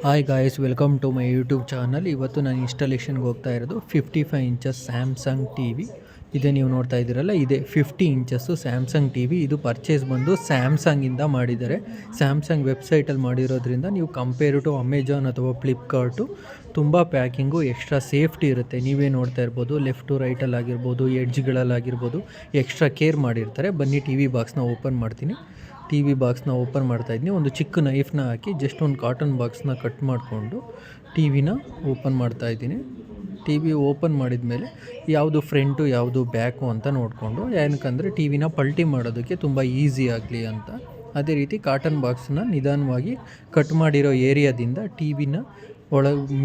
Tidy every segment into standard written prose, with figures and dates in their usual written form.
Hi guys, welcome to my YouTube channel. ಇವತ್ತು ನಾನು ಇನ್ಸ್ಟಾಲೇಷನ್ಗೆ ಹೋಗ್ತಾ ಇರೋದು 55 ಇಂಚಸ್ ಸ್ಯಾಮ್ಸಂಗ್ ಟಿ ವಿ. ಇದೇ ನೀವು ನೋಡ್ತಾ ಇದ್ದೀರಲ್ಲ, ಇದೇ 50 ಇಂಚಸ್ಸು ಸ್ಯಾಮ್ಸಂಗ್ ಟಿ ವಿ. ಇದು ಪರ್ಚೇಸ್ ಬಂದು ಸ್ಯಾಮ್ಸಂಗಿಂದ ಮಾಡಿದ್ದಾರೆ. ಸ್ಯಾಮ್ಸಂಗ್ ವೆಬ್ಸೈಟಲ್ಲಿ ಮಾಡಿರೋದ್ರಿಂದ ನೀವು ಕಂಪೇರ್ ಟು ಅಮೆಜಾನ್ ಅಥವಾ ಫ್ಲಿಪ್ಕಾರ್ಟು ತುಂಬ ಪ್ಯಾಕಿಂಗು ಎಕ್ಸ್ಟ್ರಾ ಸೇಫ್ಟಿ ಇರುತ್ತೆ. ನೀವೇ ನೋಡ್ತಾ ಇರ್ಬೋದು, ಲೆಫ್ಟು ರೈಟಲ್ಲಾಗಿರ್ಬೋದು, ಎಡ್ಜ್ಗಳಲ್ಲಾಗಿರ್ಬೋದು ಎಕ್ಸ್ಟ್ರಾ ಕೇರ್ ಮಾಡಿರ್ತಾರೆ. ಬನ್ನಿ ಟಿ ವಿ ಬಾಕ್ಸ್ನ ಓಪನ್ ಮಾಡ್ತೀನಿ. ಟಿ ವಿ ಬಾಕ್ಸ್ನ ಓಪನ್ ಮಾಡ್ತಾಯಿದ್ದೀನಿ. ಒಂದು ಚಿಕ್ಕ ನೈಫ್ನ ಹಾಕಿ ಜಸ್ಟ್ ಒಂದು ಕಾಟನ್ ಬಾಕ್ಸ್ನ ಕಟ್ ಮಾಡಿಕೊಂಡು ಟಿ ವಿನ ಓಪನ್ ಮಾಡ್ತಾಯಿದ್ದೀನಿ. ಟಿ ವಿ ಓಪನ್ ಮಾಡಿದ ಮೇಲೆ ಯಾವುದು ಫ್ರಂಟು ಯಾವುದು ಬ್ಯಾಕು ಅಂತ ನೋಡಿಕೊಂಡು, ಏನಕ್ಕಂದರೆ ಟಿ ವಿನ ಪಲ್ಟಿ ಮಾಡೋದಕ್ಕೆ ತುಂಬ ಈಸಿ ಆಗಲಿ ಅಂತ. ಅದೇ ರೀತಿ ಕಾಟನ್ ಬಾಕ್ಸನ್ನ ನಿಧಾನವಾಗಿ ಕಟ್ ಮಾಡಿರೋ ಏರಿಯಾದಿಂದ ಟಿ ವಿನ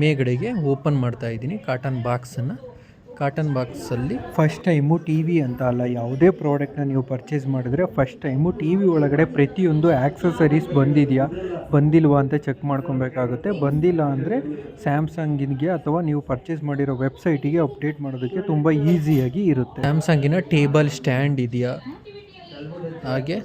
ಮೇಗಡೆಗೆ ಓಪನ್ ಮಾಡ್ತಾಯಿದ್ದೀನಿ. ಕಾಟನ್ ಬಾಕ್ಸಲ್ಲಿ ಫಸ್ಟ್ ಟೈಮು ಟಿ ವಿ ಅಂತ ಅಲ್ಲ, ಯಾವುದೇ ಪ್ರಾಡಕ್ಟ್ನ ನೀವು ಪರ್ಚೇಸ್ ಮಾಡಿದ್ರೆ ಫಸ್ಟ್ ಟೈಮು ಟಿ ವಿ ಒಳಗಡೆ ಪ್ರತಿಯೊಂದು ಆ್ಯಕ್ಸಸರೀಸ್ ಬಂದಿದೆಯಾ ಬಂದಿಲ್ವಾ ಅಂತ ಚೆಕ್ ಮಾಡ್ಕೊಬೇಕಾಗುತ್ತೆ. ಬಂದಿಲ್ಲ ಅಂದರೆ ಸ್ಯಾಮ್ಸಂಗಿಗೆ ಅಥವಾ ನೀವು ಪರ್ಚೇಸ್ ಮಾಡಿರೋ ವೆಬ್ಸೈಟಿಗೆ ಅಪ್ಡೇಟ್ ಮಾಡೋದಕ್ಕೆ ತುಂಬ ಈಸಿಯಾಗಿ ಇರುತ್ತೆ. ಸ್ಯಾಮ್ಸಂಗಿನ ಟೇಬಲ್ ಸ್ಟ್ಯಾಂಡ್ ಇದೆಯಾ, ಹಾಗೆ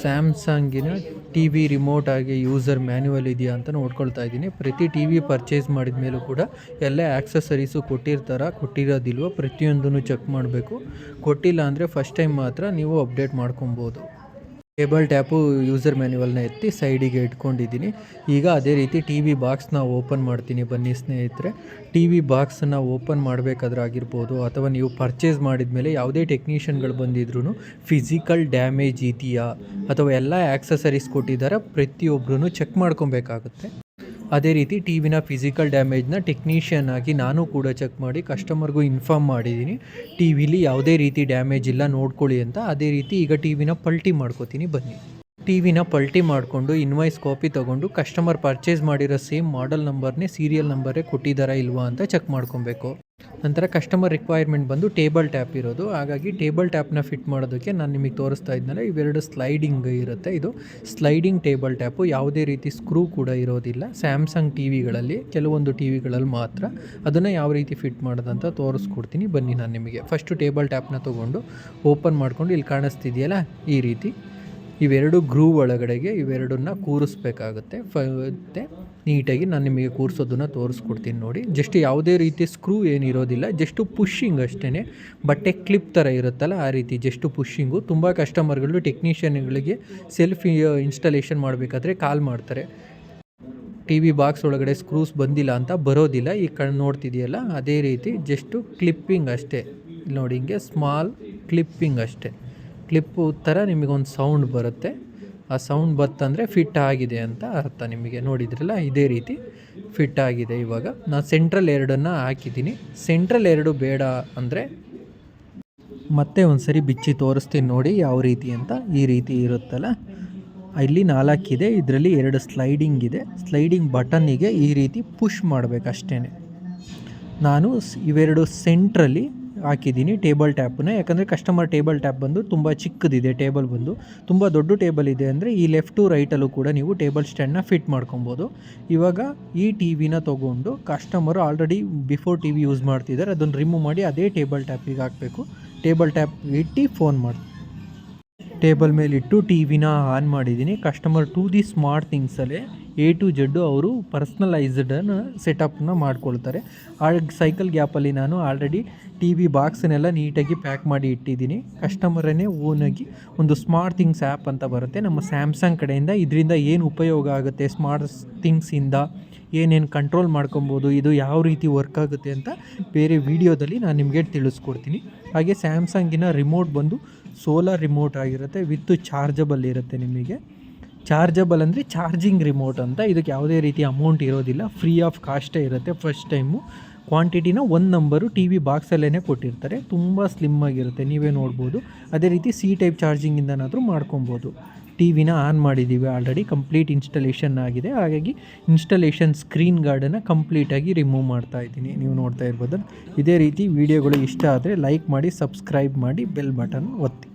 ಸ್ಯಾಮ್ಸಂಗಿನ ಟಿ ವಿ ರಿಮೋಟ್ ಆಗಿ ಯೂಸರ್ ಮ್ಯಾನ್ಯುವಲ್ ಇದೆಯಾ ಅಂತ ನೋಡ್ಕೊಳ್ತಾ ಇದ್ದೀನಿ. ಪ್ರತಿ ಟಿ ವಿ ಪರ್ಚೇಸ್ ಮಾಡಿದ ಮೇಲೂ ಕೂಡ ಎಲ್ಲ ಆ್ಯಕ್ಸಸರೀಸು ಕೊಟ್ಟಿರೋದಿಲ್ವ ಪ್ರತಿಯೊಂದನ್ನು ಚೆಕ್ ಮಾಡಬೇಕು. ಕೊಟ್ಟಿಲ್ಲ ಅಂದರೆ ಫಸ್ಟ್ ಟೈಮ್ ಮಾತ್ರ ನೀವು ಅಪ್ಡೇಟ್ ಮಾಡ್ಕೊಬೋದು. ಟೇಬಲ್ ಟ್ಯಾಪು ಯೂಸರ್ ಮ್ಯಾನ್ಯುವಲ್ನ ಎತ್ತಿ ಸೈಡಿಗೆ ಇಟ್ಕೊಂಡಿದ್ದೀನಿ. ಈಗ ಅದೇ ರೀತಿ ಟಿ ವಿ ಬಾಕ್ಸ್ನ ಓಪನ್ ಮಾಡ್ತೀನಿ. ಬನ್ನಿ ಸ್ನೇಹಿತರೆ, ಟಿ ವಿ ಬಾಕ್ಸನ್ನು ಓಪನ್ ಮಾಡಬೇಕಾದ್ರೆ ಆಗಿರ್ಬೋದು ಅಥವಾ ನೀವು ಪರ್ಚೇಸ್ ಮಾಡಿದ ಮೇಲೆ ಯಾವುದೇ ಟೆಕ್ನಿಷಿಯನ್ಗಳು ಬಂದಿದ್ರೂ ಫಿಸಿಕಲ್ ಡ್ಯಾಮೇಜ್ ಇದೆಯಾ ಅಥವಾ ಎಲ್ಲ ಆ್ಯಕ್ಸಸರೀಸ್ ಕೊಟ್ಟಿದ್ದಾರೆ ಪ್ರತಿಯೊಬ್ಬರೂ ಚೆಕ್ ಮಾಡ್ಕೊಬೇಕಾಗುತ್ತೆ. ಅದೇ ರೀತಿ ಟಿ ವಿನ ಫಿಸಿಕಲ್ ಡ್ಯಾಮೇಜ್ನ ಟೆಕ್ನಿಷಿಯನ್ ಆಗಿ ನಾನು ಕೂಡ ಚೆಕ್ ಮಾಡಿ ಕಸ್ಟಮರ್ಗೂ ಇನ್ಫಾರ್ಮ್ ಮಾಡಿದ್ದೀನಿ, ಟಿ ವಿಲಿ ಯಾವುದೇ ರೀತಿ ಡ್ಯಾಮೇಜ್ ಇಲ್ಲ ನೋಡ್ಕೊಳ್ಳಿ ಅಂತ. ಅದೇ ರೀತಿ ಈಗ ಟಿ ವಿನ ಪಲ್ಟಿ ಮಾಡ್ಕೋತೀನಿ. ಬನ್ನಿ, ಟಿ ವಿನ ಪಲ್ಟಿ ಮಾಡಿಕೊಂಡು ಇನ್ವಾಯ್ಸ್ ಕಾಪಿ ತೊಗೊಂಡು ಕಸ್ಟಮರ್ ಪರ್ಚೇಸ್ ಮಾಡಿರೋ ಸೇಮ್ ಮಾಡೆಲ್ ನಂಬರ್ನೇ ಸೀರಿಯಲ್ ನಂಬರೇ ಕೊಟ್ಟಿದ್ದಾರಾ ಇಲ್ವಾ ಅಂತ ಚೆಕ್ ಮಾಡ್ಕೊಬೇಕು. ನಂತರ ಕಸ್ಟಮರ್ ರಿಕ್ವೈರ್ಮೆಂಟ್ ಬಂದು ಟೇಬಲ್ ಟ್ಯಾಪ್ ಇರೋದು, ಹಾಗಾಗಿ ಟೇಬಲ್ ಟ್ಯಾಪ್ನ ಫಿಟ್ ಮಾಡೋದಕ್ಕೆ ನಾನು ನಿಮಗೆ ತೋರಿಸ್ತಾ ಇದ್ನಲ್ಲ, ಇವೆರಡು ಸ್ಲೈಡಿಂಗ್ ಇರುತ್ತೆ. ಇದು ಸ್ಲೈಡಿಂಗ್ ಟೇಬಲ್ ಟ್ಯಾಪು, ಯಾವುದೇ ರೀತಿ ಸ್ಕ್ರೂ ಕೂಡ ಇರೋದಿಲ್ಲ. ಸ್ಯಾಮ್ಸಂಗ್ ಟಿ ವಿಗಳಲ್ಲಿ ಕೆಲವೊಂದು ಟಿ ವಿಗಳಲ್ಲಿ ಮಾತ್ರ. ಅದನ್ನು ಯಾವ ರೀತಿ ಫಿಟ್ ಮಾಡೋದಂತ ತೋರಿಸ್ಕೊಡ್ತೀನಿ. ಬನ್ನಿ, ನಾನು ನಿಮಗೆ ಫಸ್ಟು ಟೇಬಲ್ ಟ್ಯಾಪ್ನ ತೊಗೊಂಡು ಓಪನ್ ಮಾಡಿಕೊಂಡು ಇಲ್ಲಿ ಕಾಣಿಸ್ತಿದೆಯಲ್ಲ ಈ ರೀತಿ ಇವೆರಡು ಗ್ರೂ ಒಳಗಡೆಗೆ ಇವೆರಡನ್ನ ಕೂರಿಸ್ಬೇಕಾಗುತ್ತೆ. ಮತ್ತು ನೀಟಾಗಿ ನಾನು ನಿಮಗೆ ಕೂರಿಸೋದನ್ನು ತೋರಿಸ್ಕೊಡ್ತೀನಿ ನೋಡಿ. ಜಸ್ಟ್ ಯಾವುದೇ ರೀತಿ ಸ್ಕ್ರೂ ಏನಿರೋದಿಲ್ಲ, ಜಸ್ಟು ಪುಷಿಂಗ್ ಅಷ್ಟೇ. ಬಟ್ಟೆ ಕ್ಲಿಪ್ ಥರ ಇರುತ್ತಲ್ಲ ಆ ರೀತಿ ಜಸ್ಟು ಪುಷಿಂಗು. ತುಂಬ ಕಸ್ಟಮರ್ಗಳು ಟೆಕ್ನಿಷಿಯನ್ಗಳಿಗೆ ಸೆಲ್ಫ್ ಇನ್ಸ್ಟಾಲೇಷನ್ ಮಾಡಬೇಕಾದ್ರೆ ಕಾಲ್ ಮಾಡ್ತಾರೆ, ಟಿ ವಿ ಬಾಕ್ಸ್ ಒಳಗಡೆ ಸ್ಕ್ರೂಸ್ ಬಂದಿಲ್ಲ ಅಂತ. ಬರೋದಿಲ್ಲ, ಈ ನೋಡ್ತಿದೆಯಲ್ಲ ಅದೇ ರೀತಿ ಜಸ್ಟು ಕ್ಲಿಪ್ಪಿಂಗ್ ಅಷ್ಟೇ. ನೋಡಿ, ಹಿಂಗೆ ಸ್ಮಾಲ್ ಕ್ಲಿಪ್ಪಿಂಗ್ ಅಷ್ಟೇ. ಕ್ಲಿಪ್ಪು ಥರ ನಿಮಗೊಂದು ಸೌಂಡ್ ಬರುತ್ತೆ. ಆ ಸೌಂಡ್ ಬತ್ತಂದರೆ ಫಿಟ್ ಆಗಿದೆ ಅಂತ ಅರ್ಥ. ನಿಮಗೆ ನೋಡಿದ್ರಲ್ಲ ಇದೇ ರೀತಿ ಫಿಟ್ ಆಗಿದೆ. ಇವಾಗ ನಾನು ಸೆಂಟ್ರಲ್ ಎರಡನ್ನು ಹಾಕಿದ್ದೀನಿ. ಸೆಂಟ್ರಲ್ ಎರಡು ಬೇಡ ಅಂದರೆ ಮತ್ತೆ ಒಂದು ಸರಿ ಬಿಚ್ಚಿ ತೋರಿಸ್ತೀನಿ ನೋಡಿ ಯಾವ ರೀತಿ ಅಂತ. ಈ ರೀತಿ ಇರುತ್ತಲ್ಲ, ಇಲ್ಲಿ 4 ಇದೆ, ಇದರಲ್ಲಿ 2 ಸ್ಲೈಡಿಂಗ್ ಇದೆ. ಸ್ಲೈಡಿಂಗ್ ಬಟನ್ನಿಗೆ ಈ ರೀತಿ ಪುಷ್ ಮಾಡಬೇಕಷ್ಟೇ. ನಾನು ಇವೆರಡು ಸೆಂಟ್ರಲ್ಲಿ ಹಾಕಿದ್ದೀನಿ ಟೇಬಲ್ ಟ್ಯಾಪನ್ನ. ಯಾಕಂದರೆ ಕಸ್ಟಮರ್ ಟೇಬಲ್ ಟ್ಯಾಪ್ ಬಂದು ತುಂಬ ಚಿಕ್ಕದಿದೆ. ಟೇಬಲ್ ಬಂದು ತುಂಬ ದೊಡ್ಡ ಟೇಬಲ್ ಇದೆ ಅಂದರೆ ಈ ಲೆಫ್ಟು ರೈಟಲ್ಲೂ ಕೂಡ ನೀವು ಟೇಬಲ್ ಸ್ಟ್ಯಾಂಡ್ನ ಫಿಟ್ ಮಾಡ್ಕೊಬೋದು. ಇವಾಗ ಈ ಟಿ ವಿನ ತೊಗೊಂಡು customer already before TV use ಮಾಡ್ತಿದ್ದಾರೆ, ಅದನ್ನು ರಿಮೂವ್ ಮಾಡಿ ಅದೇ ಟೇಬಲ್ ಟ್ಯಾಪಿಗೆ ಹಾಕಬೇಕು. ಟೇಬಲ್ ಟ್ಯಾಪ್ ಇಟ್ಟು ಫೋನ್ ಮಾಡಿ ಟೇಬಲ್ ಮೇಲಿಟ್ಟು ಟಿ ವಿನ ಆನ್ ಮಾಡಿದ್ದೀನಿ. ಕಸ್ಟಮರ್ ಟು ದಿ ಸ್ಮಾರ್ಟ್ ಥಿಂಗ್ಸಲ್ಲೇ A to Z ಅವರು ಪರ್ಸ್ನಲೈಸ್ಡನ್ನು ಸೆಟಪ್ನ ಮಾಡ್ಕೊಳ್ತಾರೆ. ಆ ಸೈಕಲ್ ಗ್ಯಾಪಲ್ಲಿ ನಾನು ಆಲ್ರೆಡಿ ಟಿ ವಿ ಬಾಕ್ಸನ್ನೆಲ್ಲ ನೀಟಾಗಿ ಪ್ಯಾಕ್ ಮಾಡಿ ಇಟ್ಟಿದ್ದೀನಿ. ಕಸ್ಟಮರನ್ನೇ ಓನಾಗಿ ಒಂದು ಸ್ಮಾರ್ಟ್ ಥಿಂಗ್ಸ್ ಆ್ಯಪ್ ಅಂತ ಬರುತ್ತೆ ನಮ್ಮ ಸ್ಯಾಮ್ಸಂಗ್ ಕಡೆಯಿಂದ. ಇದರಿಂದ ಏನು ಉಪಯೋಗ ಆಗುತ್ತೆ, ಸ್ಮಾರ್ಟ್ ಥಿಂಗ್ಸಿಂದ ಏನೇನು ಕಂಟ್ರೋಲ್ ಮಾಡ್ಕೊಬೋದು, ಇದು ಯಾವ ರೀತಿ ವರ್ಕ್ ಆಗುತ್ತೆ ಅಂತ ಬೇರೆ ವಿಡಿಯೋದಲ್ಲಿ ನಾನು ನಿಮಗೆ ತಿಳಿಸ್ಕೊಡ್ತೀನಿ. ಹಾಗೆ ಸ್ಯಾಮ್ಸಂಗಿನ ರಿಮೋಟ್ ಬಂದು ಸೋಲಾರ್ ರಿಮೋಟ್ ಆಗಿರುತ್ತೆ, ವಿತ್ ಚಾರ್ಜಬಲ್ ಇರುತ್ತೆ. ನಿಮಗೆ ಚಾರ್ಜಬಲ್ ಅಂದರೆ ಚಾರ್ಜಿಂಗ್ ರಿಮೋಟ್ ಅಂತ. ಇದಕ್ಕೆ ಯಾವುದೇ ರೀತಿ ಅಮೌಂಟ್ ಇರೋದಿಲ್ಲ, ಫ್ರೀ ಆಫ್ ಕಾಸ್ಟೇ ಇರುತ್ತೆ. ಫಸ್ಟ್ ಟೈಮು ಕ್ವಾಂಟಿಟಿನ 1 ನಂಬರು ಟಿ ವಿ ಬಾಕ್ಸಲ್ಲೇ ಕೊಟ್ಟಿರ್ತಾರೆ. ತುಂಬ ಸ್ಲಿಮ್ ಆಗಿರುತ್ತೆ, ನೀವೇ ನೋಡ್ಬೋದು. ಅದೇ ರೀತಿ ಸಿ ಟೈಪ್ ಚಾರ್ಜಿಂಗಿಂದನಾದರೂ ಮಾಡ್ಕೊಬೋದು. ಟಿ ವಿನ ಆನ್ ಮಾಡಿದ್ದೀವಿ ಆಲ್ರೆಡಿ, ಕಂಪ್ಲೀಟ್ ಇನ್ಸ್ಟಾಲೇಷನ್ ಆಗಿದೆ. ಹಾಗಾಗಿ ಇನ್ಸ್ಟಾಲೇಷನ್ ಸ್ಕ್ರೀನ್ ಗಾರ್ಡನ್ನು ಕಂಪ್ಲೀಟಾಗಿ ರಿಮೂವ್ ಮಾಡ್ತಾ ಇದ್ದೀನಿ. ನೀವು ನೋಡ್ತಾ ಇರ್ಬೋದು. ಇದೇ ರೀತಿ ವಿಡಿಯೋಗಳು ಇಷ್ಟ ಆದರೆ ಲೈಕ್ ಮಾಡಿ, ಸಬ್ಸ್ಕ್ರೈಬ್ ಮಾಡಿ, ಬೆಲ್ ಬಟನ್ ಒತ್ತಿ.